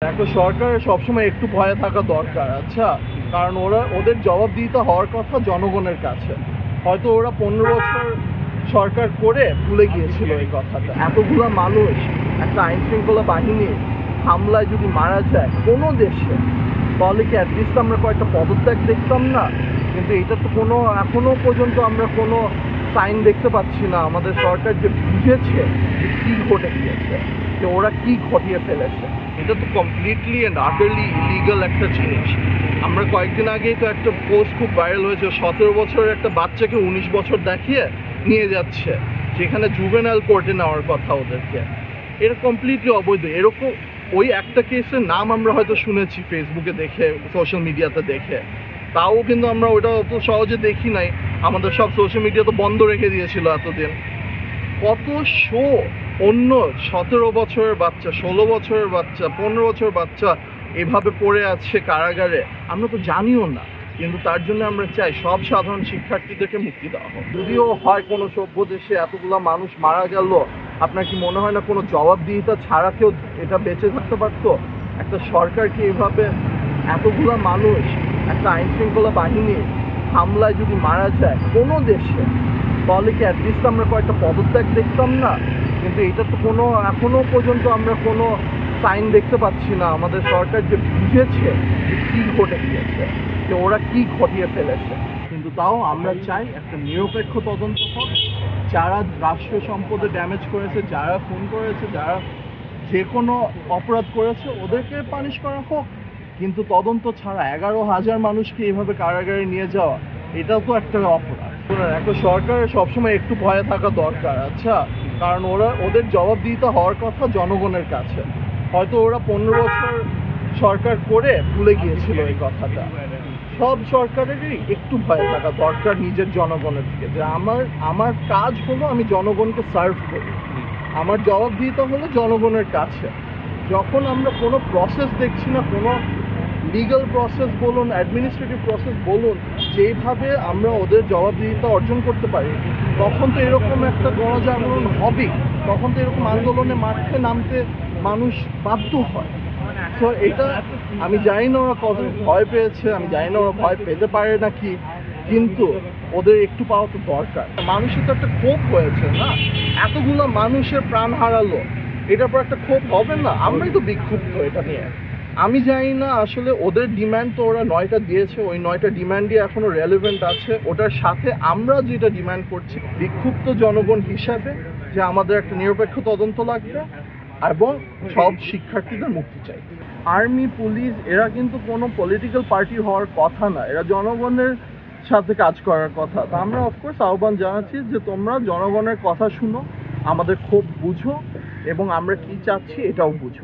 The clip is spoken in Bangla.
একটা সরকারের সবসময় একটু ভয়ে থাকা দরকার, আচ্ছা? কারণ ওদের জবাবদিহিতা হওয়ার কথা জনগণের কাছে। হয়তো ওরা 15 বছর সরকার করে ভুলে গিয়েছিল এই কথাটা। এতগুলা মানুষ একটা আইন শৃঙ্খলা বাহিনী হামলায় যদি মারা যায় কোনো দেশে, তাহলে কি অ্যাটলিস্ট আমরা কয়েকটা পদত্যাগ দেখতাম না? কিন্তু এটা তো এখনো পর্যন্ত আমরা কোনো সাইন দেখতে পাচ্ছি না। আমাদের সরকার যে বুঝেছে যে কী ঘটে গিয়েছে, যে ওরা কি ঘটিয়ে ফেলেছে। এটা তো কমপ্লিটলি অ্যান্ড আটারলি ইলিগাল একটা জিনিস। আমরা কয়েকদিন আগেই তো একটা পোস্ট খুব ভাইরাল হয়েছে, 17 বছরের একটা বাচ্চাকে 19 বছর দেখিয়ে নিয়ে যাচ্ছে, যেখানে জুভেনাইল কোর্টে নেওয়ার কথা ওদেরকে। এটা কমপ্লিটলি অবৈধ। এরকম ওই একটা কেসের নাম আমরা হয়তো শুনেছি ফেসবুকে দেখে, সোশ্যাল মিডিয়াতে দেখে, তাও কিন্তু আমরা ওটা অত সহজে দেখি নাই। আমাদের সব সোশ্যাল মিডিয়া তো বন্ধ রেখে দিয়েছিল এতদিন। কত শো অন্য 17 বছরের বাচ্চা, 16 বছরের বাচ্চা, 15 বছরের বাচ্চা এভাবে পড়ে আছে কারাগারে, আমরা তো জানিও না। কিন্তু তার জন্য আমরা চাই সব সাধারণ শিক্ষার্থীদেরকে মুক্তি দেওয়া হোক। যদিও হয় কোনো সভ্য দেশে এতগুলা মানুষ মারা গেল, আপনার কি মনে হয় না কোনো জবাবদিহিতা ছাড়া কেউ এটা বেঁচে থাকতে পারতো? একটা সরকারকে এভাবে এতগুলা মানুষ একটা আইন শৃঙ্খলা বাহিনী হামলায় যদি মারা যায় কোনো দেশে, তাহলে কি অ্যাটলিস্ট আমরা কয়েকটা পদত্যাগ দেখতাম না? কিন্তু এটা তো এখনো পর্যন্ত আমরা কোনো সাইন দেখতে পাচ্ছি না। আমাদের সরকার যে বুঝেছে যে কী ঘটে গিয়েছে, যে ওরা কি ঘটিয়ে ফেলেছে। কিন্তু তাও আমরা চাই একটা নিরপেক্ষ তদন্ত হোক। যারা রাষ্ট্রীয় সম্পদে ড্যামেজ করেছে, যারা খুন করেছে, যারা যে কোনো অপরাধ করেছে, ওদেরকে পানিশ করা হোক। কিন্তু তদন্ত ছাড়া 11,000 মানুষকে এইভাবে কারাগারে নিয়ে যাওয়া, এটাও তো একটা অপরাধ। একটা সরকারের সবসময় একটু ভয়ে থাকা দরকার, আচ্ছা? কারণ ওদের জবাবদিহিতা হওয়ার কথা জনগণের কাছে। হয়তো ওরা 15 বছর সরকার করে ভুলে গিয়েছিল এই কথাটা। সব সরকারেরই একটু ভয় থাকা দরকার নিজের জনগণের থেকে, যে আমার কাজ হলো আমি জনগণকে সার্ভ করি, আমার জবাবদিহিতা হলো জনগণের কাছে। যখন আমরা কোনো প্রসেস দেখছি না, কোনো লিগ্যাল প্রসেস বলুন, অ্যাডমিনিস্ট্রেটিভ প্রসেস বলুন, যেইভাবে আমরা ওদের জবাবদিহিতা অর্জন করতে পারি, তখন তো এরকম একটা গণজাগরণ হবেই। তখন তো এরকম আন্দোলনে মাঠে নামতে মানুষ বাধ্য হয়। তো এটা আমি জানি না ওরা কত ভয় পেয়েছে, আমি জানি না ওরা ভয় পেতে পারে নাকি, কিন্তু ওদের একটু পাওয়া তো দরকার। মানুষের তো একটা ক্ষোভ হয়েছে না, এতগুলো মানুষের প্রাণ হারালো, এটার পর একটা ক্ষোভ হবে না? আমরাই তো বিক্ষুব্ধ এটা নিয়ে। আমি জানি না আসলে ওদের ডিমান্ড তো ওরা 9টা দিয়েছে, ওই 9টা ডিমান্ডই এখনো রেলেভেন্ট আছে। ওটার সাথে আমরা যেটা ডিমান্ড করছি বিক্ষুব্ধ জনগণ হিসাবে, যে আমাদের একটা নিরপেক্ষ তদন্ত লাগবে এবং সব শিক্ষার্থীদের মুক্তি চাই। আর্মি, পুলিশ এরা কিন্তু কোনো পলিটিক্যাল পার্টি হওয়ার কথা না, এরা জনগণের সাথে কাজ করার কথা। তো আমরা অফকোর্স আহ্বান জানাচ্ছি যে তোমরা জনগণের কথা শুনো, আমাদের ক্ষোভ বুঝো এবং আমরা কি চাচ্ছি এটাও বুঝো।